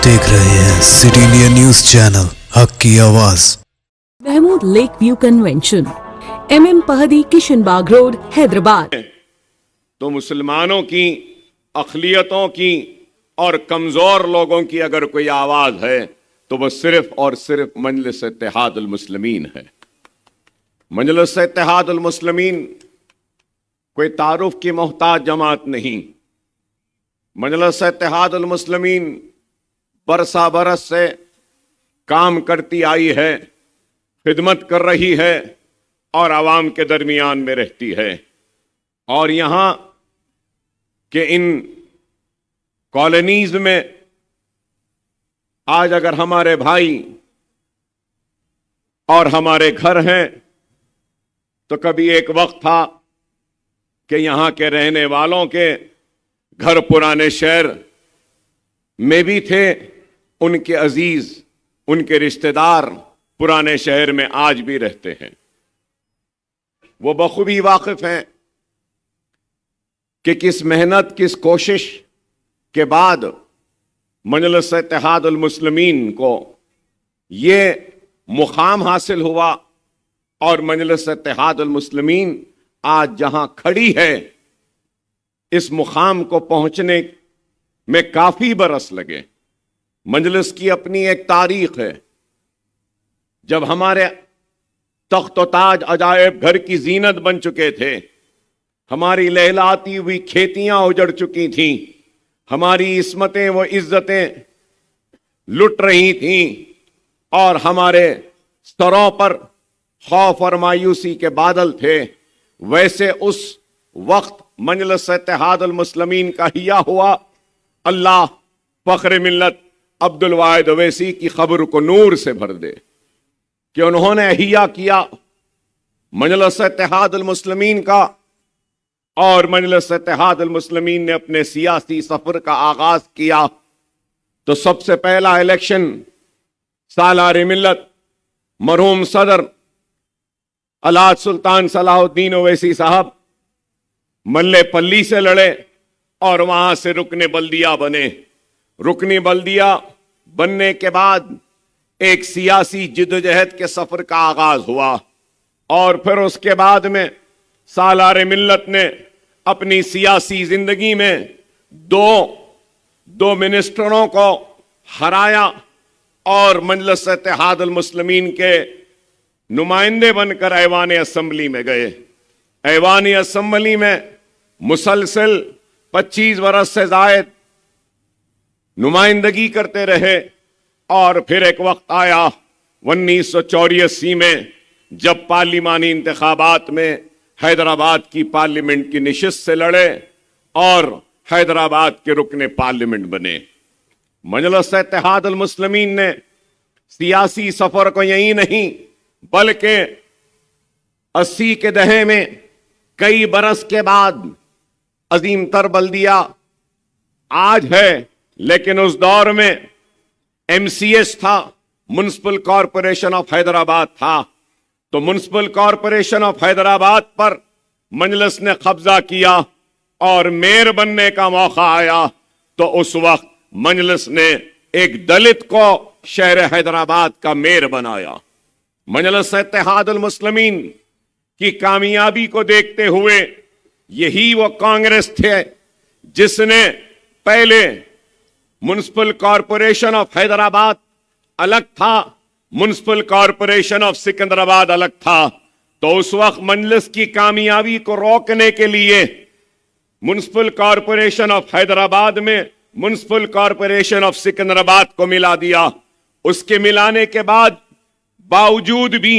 देख रहे हैं सिटी इंडिया न्यूज चैनल, हक की आवाज। Mahmood lake view convention, MM Pahadi, Kishanbagh road, Hyderabad. तो मुसलमानों की, अक़लियतों की और कमजोर लोगों की अगर कोई आवाज है तो वह सिर्फ और सिर्फ मजलिस इत्तेहादुल मुस्लिमीन है। मजलिस इत्तेहादुल मुस्लिमीन कोई तारुफ की मोहताज जमात नहीं। मजलिस इत्तेहादुल मुस्लिमीन बरसा बरस से काम करती आई है, खिदमत कर रही है और आवाम के दरमियान में रहती है। और यहां के इन कॉलोनीज में आज अगर हमारे भाई और हमारे घर हैं तो कभी एक वक्त था कि यहां के रहने वालों के घर पुराने शहर में भी थे, उनके अजीज, उनके रिश्तेदार पुराने शहर में आज भी रहते हैं। वो बखूबी वाकिफ हैं कि किस मेहनत, किस कोशिश के बाद मजलिस इत्तेहादुल मुस्लिमीन को ये मुकाम हासिल हुआ और मजलिस इत्तेहादुल मुस्लिमीन आज जहां खड़ी है, इस मुकाम को पहुंचने में काफी बरस लगे। मजलिस की अपनी एक तारीख है। जब हमारे तख्त व ताज अजायब घर की जीनत बन चुके थे, हमारी लहलाती हुई खेतियां उजड़ चुकी थीं, हमारी इस्मतें व इज्जतें लुट रही थीं और हमारे सरों पर खौफ और मायूसी के बादल थे, वैसे उस वक्त मजलिस इत्तेहादुल मुस्लिमीन का हिया हुआ। अल्लाह फख्र मिल्लत अब्दुल वाहिद अवैसी की खबर को नूर से भर दे कि उन्होंने हिया किया मजलिस इत्तेहादुल मुस्लिमीन का। और मजलिस इत्तेहादुल मुस्लिमीन ने अपने सियासी सफर का आगाज किया तो सबसे पहला इलेक्शन सालार मिल्लत मरहूम सदर अलाद सुल्तान सलाहुद्दीन ओवैसी साहब मल्ले पल्ली से लड़े और वहां से रुकने बल्दिया बने। रुकनी बल्दिया बनने के बाद एक सियासी जिद्दोजहद के सफर का आगाज हुआ और फिर उसके बाद में सालार मिल्लत ने अपनी सियासी जिंदगी में दो मिनिस्टरों को हराया और मजलिस इत्तेहादुल मुस्लिमीन के नुमाइंदे बनकर ऐवान असेंबली में गए। ऐवान असेंबली में मुसलसल 25 बरस से जायद नुमाइंदगी करते रहे और फिर एक वक्त आया 1984 में जब पार्लिमानी इंतखाबात में हैदराबाद की पार्लियामेंट की निशिस्त से लड़े और हैदराबाद के रुकने पार्लियामेंट बने। मजलिस इत्तेहादुल मुस्लिमीन ने सियासी सफर को यही नहीं बल्कि 80 के दहे में कई बरस के बाद अजीम तर बल्दिया आज है, लेकिन उस दौर में MCS था, म्युनिसिपल कॉरपोरेशन ऑफ हैदराबाद था। तो म्युनिसिपल कॉरपोरेशन ऑफ हैदराबाद पर मजलिस ने कब्जा किया और मेयर बनने का मौका आया तो उस वक्त मजलिस ने एक दलित को शहर हैदराबाद का मेयर बनाया। मजलिस इत्तेहादुल मुस्लिमीन की कामयाबी को देखते हुए यही वो कांग्रेस थे जिसने पहले म्युनिसिपल कॉरपोरेशन ऑफ हैदराबाद अलग था, म्युनिसिपल कॉरपोरेशन ऑफ सिकंदराबाद अलग था। तो उस वक्त मजलिस की कामयाबी को रोकने के लिए म्युनिसिपल कॉरपोरेशन ऑफ हैदराबाद में म्युनिसिपल कॉरपोरेशन ऑफ सिकंदराबाद को मिला दिया। उसके मिलाने के बाद बावजूद भी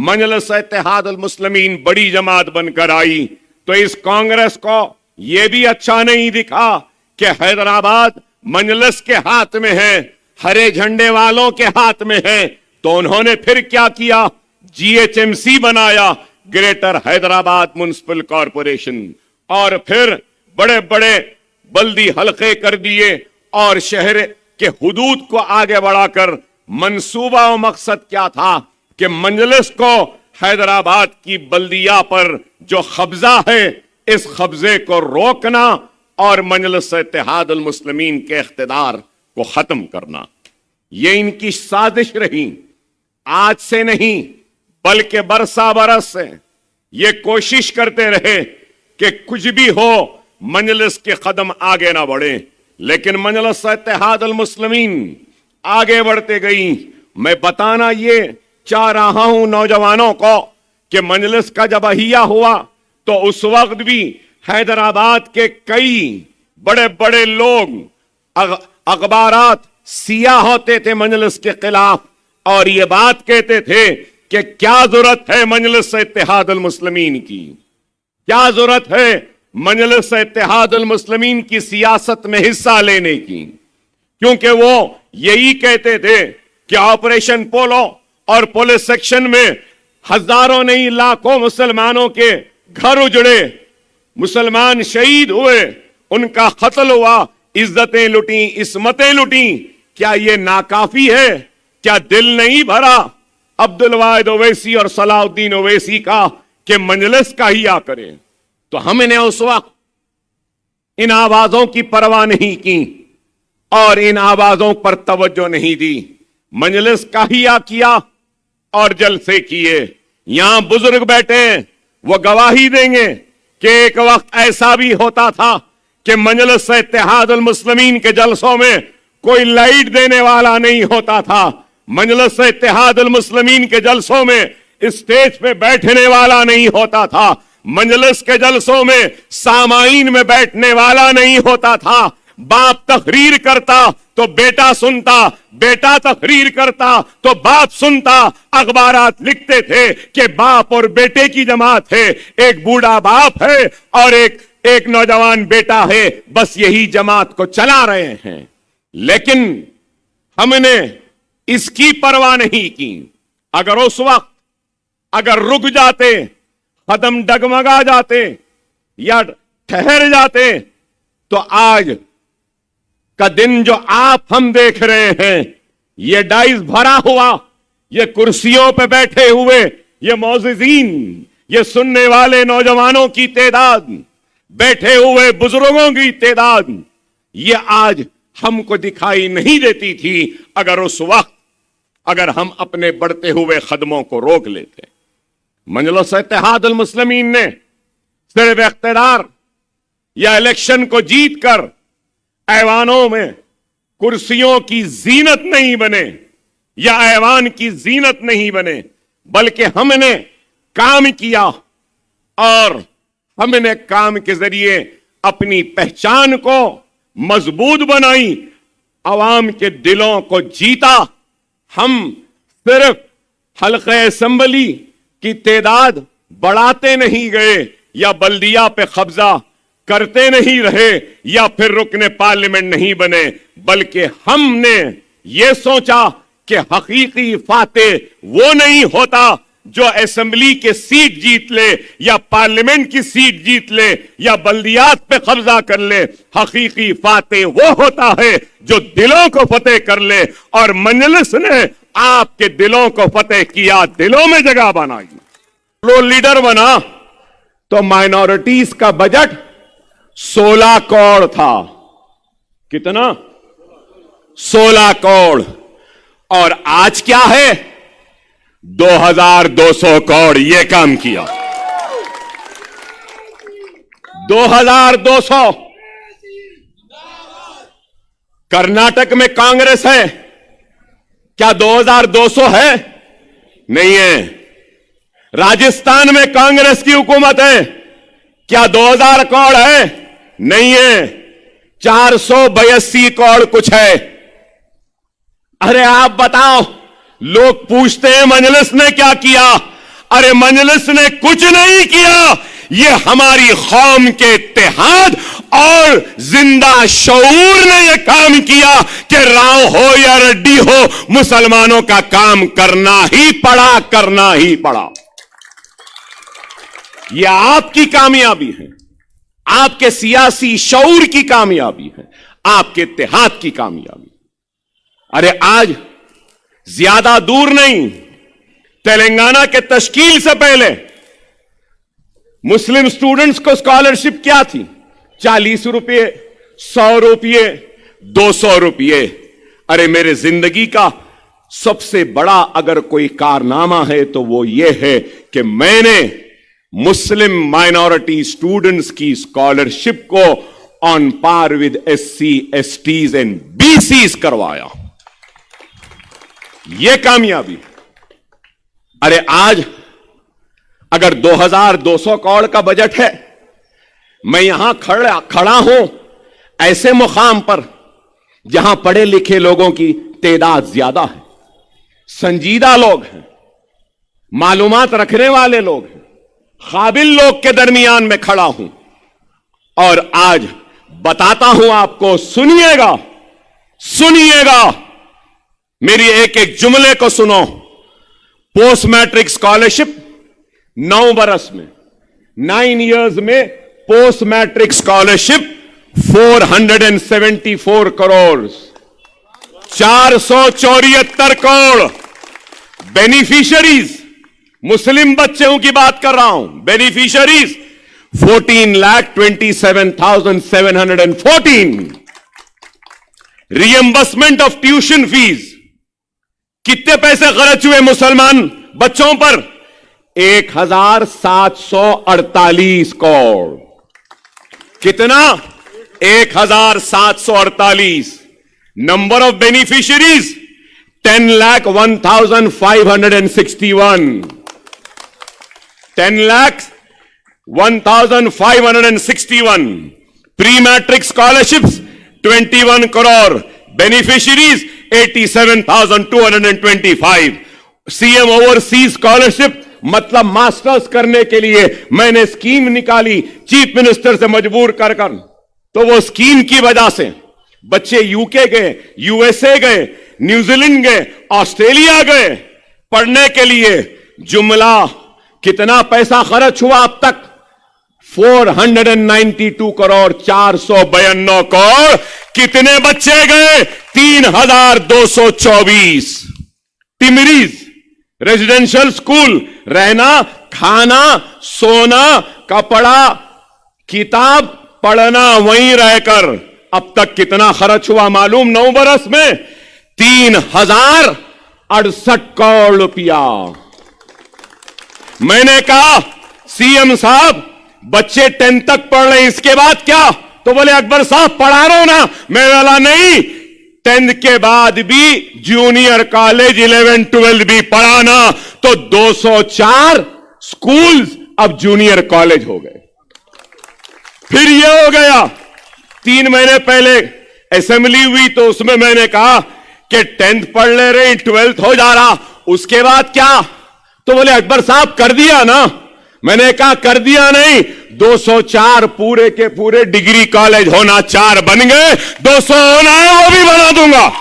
मजलिस इत्तेहादुल मुस्लिमीन बड़ी जमात बनकर आई तो इस कांग्रेस को यह भी अच्छा नहीं दिखा कि हैदराबाद मजलिस के हाथ में है, हरे झंडे वालों के हाथ में है। तो उन्होंने फिर क्या किया, GHMC बनाया, ग्रेटर हैदराबाद म्युनिसिपल कॉरपोरेशन, और फिर बड़े बड़े बल्दी हलके कर दिए और शहर के हुदूद को आगे बढ़ाकर मंसूबा और मकसद क्या था कि मजलिस को हैदराबाद की बल्दिया पर जो कब्जा है, इस कब्जे को रोकना और मजलिस इत्तेहादुल मुस्लिमीन के इख्तिदार को खत्म करना, ये इनकी साजिश रही। आज से नहीं बल्कि बरसा बरस से ये कोशिश करते रहे कि कुछ भी हो मजलिस के कदम आगे ना बढ़े, लेकिन मजलिस इत्तेहाद अल मुस्लिमीन आगे बढ़ते गई। मैं बताना ये चाह रहा हूं नौजवानों को कि मजलिस का जब अहिया हुआ तो उस वक्त भी हैदराबाद के कई बड़े बड़े लोग अखबारात सियाह होते थे मजलिस के खिलाफ और ये बात कहते थे कि क्या जरूरत है मजलिस इत्तेहाद अल मुस्लिमीन की, क्या जरूरत है मजलिस इत्तेहाद अल मुस्लिमीन की सियासत में हिस्सा लेने की, क्योंकि वो यही कहते थे कि ऑपरेशन पोलो और पुलिस सेक्शन में हजारों नहीं लाखों मुसलमानों के घर उजड़े, मुसलमान शहीद हुए, उनका कत्ल हुआ, इज्जतें लुटी, इस्मतें लुटी। क्या ये नाकाफी है? क्या दिल नहीं भरा अब्दुल वाहिद ओवैसी और सलाउद्दीन ओवैसी का कि मजलिस का ही आ करें? तो हमने उस वक्त इन आवाजों की परवाह नहीं की और इन आवाजों पर तवज्जो नहीं दी, मजलिस का ही आ किया और जलसे किए। यहां बुजुर्ग बैठे वो गवाही देंगे कि एक वक्त ऐसा भी होता था कि मजलिस इत्तेहाद अल मुस्लिमीन के जलसों में कोई लाइट देने वाला नहीं होता था, मजलिस इत्तेहाद अल मुस्लिमीन के जलसों में स्टेज पे बैठने वाला नहीं होता था, मजलिस के जलसों में सामाईन में बैठने वाला नहीं होता था। बाप तकरीर करता तो बेटा सुनता, बेटा तकरीर करता तो बाप सुनता। अखबारात लिखते थे कि बाप और बेटे की जमात है, एक बूढ़ा बाप है और एक नौजवान बेटा है, बस यही जमात को चला रहे हैं। लेकिन हमने इसकी परवाह नहीं की। अगर उस वक्त अगर रुक जाते, कदम डगमगा जाते या ठहर जाते, तो आज का दिन जो आप हम देख रहे हैं, ये डाइस भरा हुआ, ये कुर्सियों पे बैठे हुए ये मौजिजीन, ये सुनने वाले नौजवानों की तादाद, बैठे हुए बुजुर्गों की तादाद, ये आज हमको दिखाई नहीं देती थी अगर उस वक्त अगर हम अपने बढ़ते हुए कदमों को रोक लेते। मजलिस इत्तेहाद अल मुस्लिमीन ने सिर्फ इख्तियार या इलेक्शन को जीतकर ऐवानों में कुर्सियों की जीनत नहीं बने या ऐवान की जीनत नहीं बने, बल्कि हमने काम किया और हमने काम के जरिए अपनी पहचान को मजबूत बनाई, अवाम के दिलों को जीता। हम सिर्फ हल्के असेंबली की तादाद बढ़ाते नहीं गए या बल्दिया पे कब्जा करते नहीं रहे या फिर रुकने पार्लियामेंट नहीं बने, बल्कि हमने ये सोचा कि हकीकी फातेह वो नहीं होता जो असेंबली के सीट जीत ले या पार्लियामेंट की सीट जीत ले या बल्दियात पे कब्जा कर ले। हकीकी फातेह वो होता है जो दिलों को फतेह कर ले, और मजलिस ने आपके दिलों को फतेह किया, दिलों में जगह बनाई। लो लीडर बना तो माइनॉरिटीज का बजट 16 करोड़ था। कितना? 16 करोड़। और आज क्या है? 2200 करोड़। ये काम किया 2200। कर्नाटक में कांग्रेस है, क्या 2200 है? नहीं है। राजस्थान में कांग्रेस की हुकूमत है, क्या 2000 करोड़ है? नहीं है। 482 करोड़ कुछ है। अरे आप बताओ, लोग पूछते हैं मजलिस ने क्या किया? अरे मजलिस ने कुछ नहीं किया। ये हमारी कौम के इत्तेहाद और जिंदा शऊर ने यह काम किया कि राव हो या रेड्डी हो, मुसलमानों का काम करना ही पड़ा, करना ही पड़ा। यह आपकी कामयाबी है, आपके सियासी शऊर की कामयाबी है, आपके इत्तेहाद की कामयाबी। अरे आज ज्यादा दूर नहीं, तेलंगाना के तश्कील से पहले मुस्लिम स्टूडेंट्स को स्कॉलरशिप क्या थी? 40 रुपये, 100 रुपये, 200 रुपये। अरे मेरे जिंदगी का सबसे बड़ा अगर कोई कारनामा है तो वो ये है कि मैंने मुस्लिम माइनॉरिटी स्टूडेंट्स की स्कॉलरशिप को on par with SC, STs and BCs करवाया। ये कामयाबी। अरे आज अगर 2200 करोड़ का बजट है, मैं यहां खड़ा हूं ऐसे मुकाम पर जहां पढ़े लिखे लोगों की तादाद ज्यादा है, संजीदा लोग हैं, मालूमात रखने वाले लोग हैं, काबिल लोग के दरमियान में खड़ा हूं और आज बताता हूं आपको। सुनिएगा, सुनिएगा, मेरी एक एक जुमले को सुनो। पोस्ट मैट्रिक स्कॉलरशिप 9 बरस में, 9 इयर्स में post matric scholarship 474 crore, 474 crore. Beneficiaries, मुस्लिम बच्चों की बात कर रहा हूं, beneficiaries 14,27,714। Reimbursement of tuition fees, कितने पैसे खर्च हुए मुसलमान बच्चों पर? 1,748 करोड़। कितना? 1,748। Number of beneficiaries 10,01,561। 10,01,561। Pre matric scholarships 21 crore, beneficiaries 87,225। CM overseas scholarship मतलब मास्टर्स करने के लिए मैंने स्कीम निकाली चीफ मिनिस्टर से मजबूर कर कर, तो वो स्कीम की वजह से बच्चे यूके गए, USA गए, न्यूजीलैंड गए, ऑस्ट्रेलिया गए पढ़ने के लिए। जुमला कितना पैसा खर्च हुआ अब तक? 492 करोड़ 492 करोड़। कितने बच्चे गए? 3,224। टिमरीज रेजिडेंशियल स्कूल, रहना, खाना, सोना, कपड़ा, किताब, पढ़ना वहीं रहकर अब तक कितना खर्च हुआ मालूम? 9 बरस में 3,068 करोड़ रुपया। मैंने कहा CM साहब बच्चे 10th तक पढ़ रहे हैं, इसके बाद क्या? तो बोले अकबर साहब पढ़ा रहा हूं ना। मैं बोला नहीं, 10th के बाद भी जूनियर कॉलेज 11, 12 भी पढ़ाना। तो 204 स्कूल्स अब जूनियर कॉलेज हो गए। फिर यह हो गया, 3 महीने पहले असेंबली हुई तो उसमें मैंने कहा कि 10th पढ़ ले रहे, 12th हो जा रहा, उसके बाद क्या? तो बोले अकबर साहब कर दिया ना। मैंने कहा कर दिया नहीं, 204 पूरे के पूरे डिग्री कॉलेज होना, 4 बन गए, 200 होना है वो भी बना दूंगा।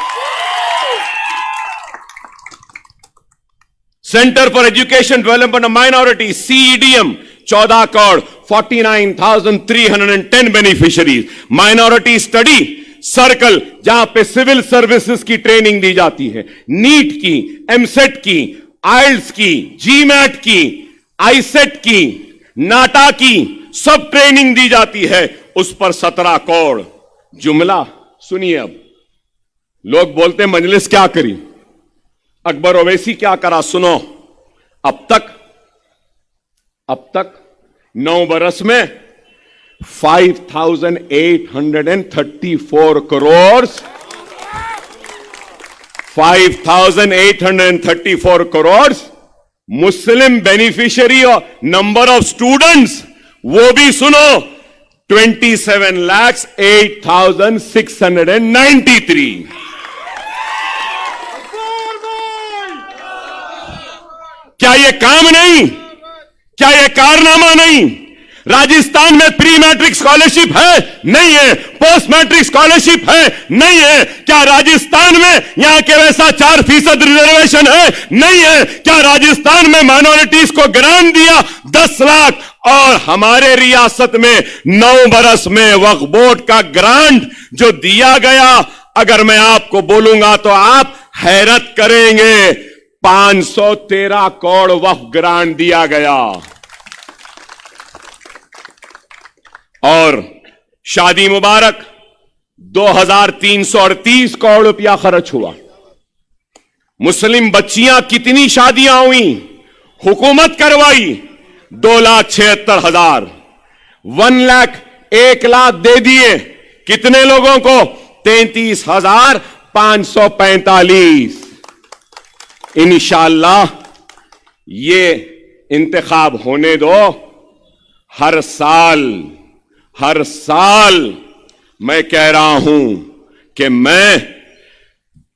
Centre for education development of minority CEDM 14 crore, 49,310 beneficiaries. Minority study circle जहां पे सिविल सर्विसेज की ट्रेनिंग दी जाती है, नीट की, एमसेट की, आइल्स की, GMAT की, आईसेट की, नाटा की, सब ट्रेनिंग दी जाती है, उस पर 17 करोड़। जुमला सुनिए। अब लोग बोलते मजलिस क्या करी, अकबर ओवैसी क्या करा? सुनो। अब तक 9 बरस में 5,834 करोड़, 5,834 करोड़ मुस्लिम बेनिफिशियरी और नंबर ऑफ स्टूडेंट्स वो भी सुनो 27,08,693। क्या ये काम नहीं? क्या ये कारनामा नहीं? राजस्थान में प्री मैट्रिक स्कॉलरशिप है? नहीं है। पोस्ट मैट्रिक स्कॉलरशिप है? नहीं है। क्या राजस्थान में यहां के वैसा 4% रिजर्वेशन है? नहीं है। क्या राजस्थान में माइनॉरिटीज को ग्रांट दिया 10 लाख? और हमारे रियासत में 9 बरस में वक्फ बोर्ड का ग्रांट जो दिया गया, अगर मैं आपको बोलूंगा तो आप हैरत करेंगे, 513 करोड़ वक्फ ग्रांट दिया गया। और शादी मुबारक 2338 करोड़ रुपया खर्च हुआ। मुस्लिम बच्चियां कितनी शादियां हुई, हुकूमत करवाई 2,76,000। 1,00,000 दे दिए कितने लोगों को, 33,545। इंशाअल्लाह ये इंतखाब होने दो। हर साल मैं कह रहा हूं कि मैं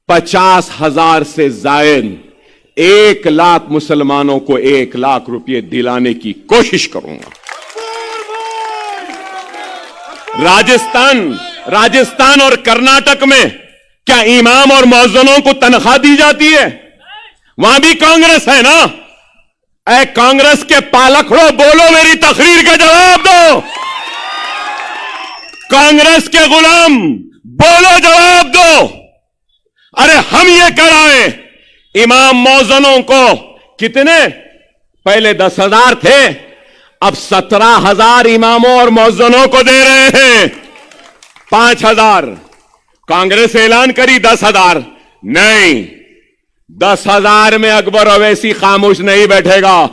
50,000 से जायद 1,00,000 मुसलमानों को 1,00,000 रुपए दिलाने की कोशिश करूंगा। राजस्थान और कर्नाटक में क्या इमाम और मौज़िनों को तनख्वाह दी जाती है? वहां भी कांग्रेस है ना। ऐ कांग्रेस के पालकड़ों, बोलो, मेरी तकरीर का जवाब दो। कांग्रेस के गुलाम, बोलो, जवाब दो। अरे हम ये कराए इमाम मौज़िनों को कितने, पहले 10,000 थे, अब 17,000 इमामों और मौज़िनों को दे रहे हैं। 5,000 कांग्रेस ऐलान करी, 10,000 नहीं। 10,000 में अकबर अवैसी खामोश नहीं बैठेगा।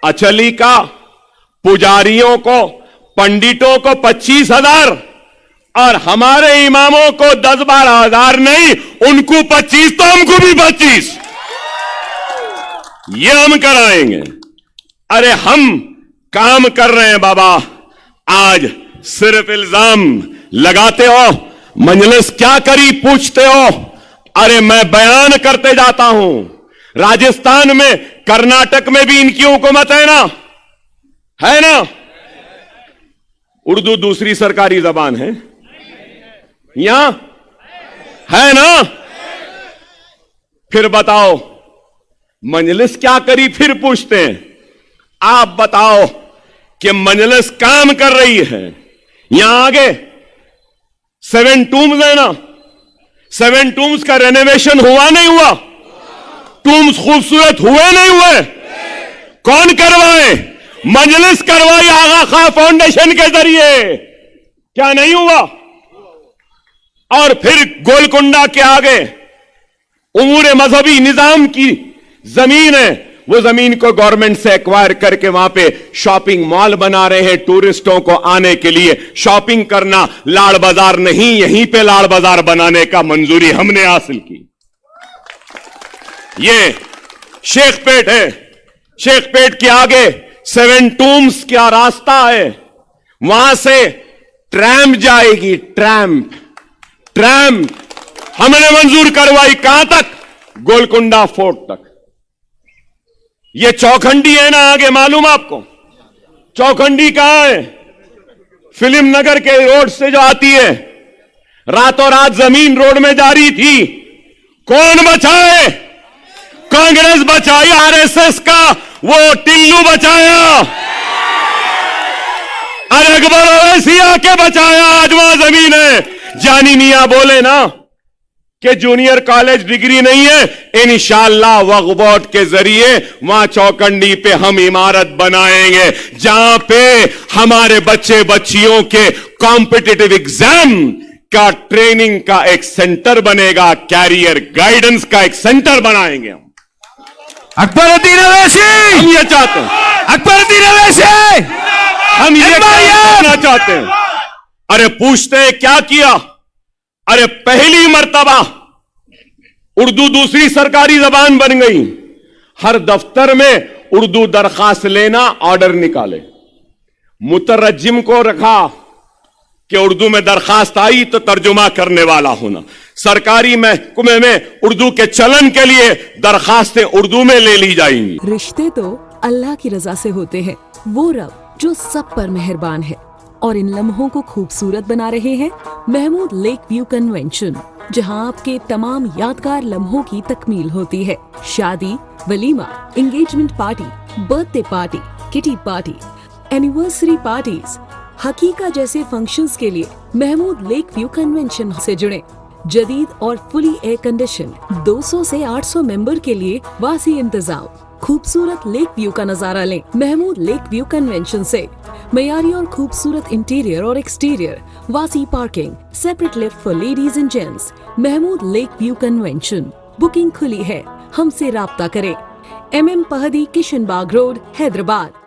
अचली का पुजारियों को, पंडितों को 25,000 और हमारे इमामों को 10-12,000 नहीं, उनको 25 तो हमको भी 25। ये हम कराएंगे। अरे हम काम कर रहे हैं बाबा। आज सिर्फ इल्जाम लगाते हो, मजलिस क्या करी पूछते हो। अरे मैं बयान करते जाता हूं। राजस्थान में, कर्नाटक में भी इनकी हुकूमत है ना, है ना। उर्दू दूसरी सरकारी जबान है, यहां है ना। फिर बताओ मजलिस क्या करी, फिर पूछते हैं। आप बताओ कि मजलिस काम कर रही है। यहां आगे 7 टूम्स है ना, 7 टूम्स का रेनोवेशन हुआ नहीं हुआ? टूम्स खूबसूरत हुए नहीं हुए? कौन करवाए? मजलिस करवाई आगा खां फाउंडेशन के जरिए। क्या नहीं हुआ? और फिर गोलकुंडा के आगे उमूर मजहबी निजाम की जमीन है, वो जमीन को गवर्नमेंट से एक्वायर करके वहां पे शॉपिंग मॉल बना रहे हैं। टूरिस्टों को आने के लिए शॉपिंग करना, लाड़ बाजार नहीं, यहीं पे लाड़ बाजार बनाने का मंजूरी हमने हासिल की। ये शेखपेट है, शेखपेट के आगे 7 टूम्स का रास्ता है, वहां से ट्रैम जाएगी। ट्रैम हमने मंजूर करवाई। कहां तक? गोलकुंडा फोर्ट तक। ये चौखंडी है ना आगे, मालूम आपको चौखंडी कहां है? फिल्म नगर के रोड से जो आती है, रातों रात जमीन रोड में जा रही थी। कौन बचाए? कांग्रेस बचाई, आरएसएस का वो टिल्लू बचाया। अरे अकबर ओवैसी आके बचाया। आज वहां जमीन है। जानी मियां बोले ना कि जूनियर कॉलेज डिग्री नहीं है, इंशाअल्लाह वक्फ बोर्ड के जरिए वहां चौकंडी पे हम इमारत बनाएंगे, जहां पे हमारे बच्चे बच्चियों के कॉम्पिटिटिव एग्जाम का ट्रेनिंग का एक सेंटर बनेगा। कैरियर गाइडेंस का एक सेंटर बनाएंगे हम। अकबरुद्दीन अवैसी, हम ये चाहते हैं। अकबरुद्दीन अवैसी, हम ये करना चाहते हैं। अरे पूछते हैं क्या किया? अरे पहली मर्तबा उर्दू दूसरी सरकारी जबान बन गई। हर दफ्तर में उर्दू दरखास्त लेना, ऑर्डर निकाले। मुतरज्जिम को रखा कि उर्दू में दरखास्त आई तो तर्जुमा करने वाला होना। सरकारी महकमे में उर्दू के चलन के लिए दरखास्तें उर्दू में ले ली जाएंगी। रिश्ते तो अल्लाह की रजा से होते हैं। वो रब जो सब पर मेहरबान है और इन लम्हों को खूबसूरत बना रहे हैं महमूद लेक व्यू कन्वेंशन, जहां आपके तमाम यादगार लम्हों की तकमील होती है। शादी, वलीमा, engagement party, birthday party, kitty party, anniversary parties, हकीका जैसे फंक्शंस के लिए महमूद लेक व्यू कन्वेंशन से जुड़े। जदीद और फुली एयर कंडीशन 200 से 800 मेंबर के लिए वासी इंतजाम। खूबसूरत लेक व्यू का नजारा लें महमूद लेक व्यू कन्वेंशन से। मयारी और खूबसूरत इंटीरियर और एक्सटीरियर, वासी parking, separate lift for ladies and gents. Mahmood lake view convention. Booking खुली है, हमसे राब्ता करें। MM Pahadi, Kishan Bagh road, Hyderabad.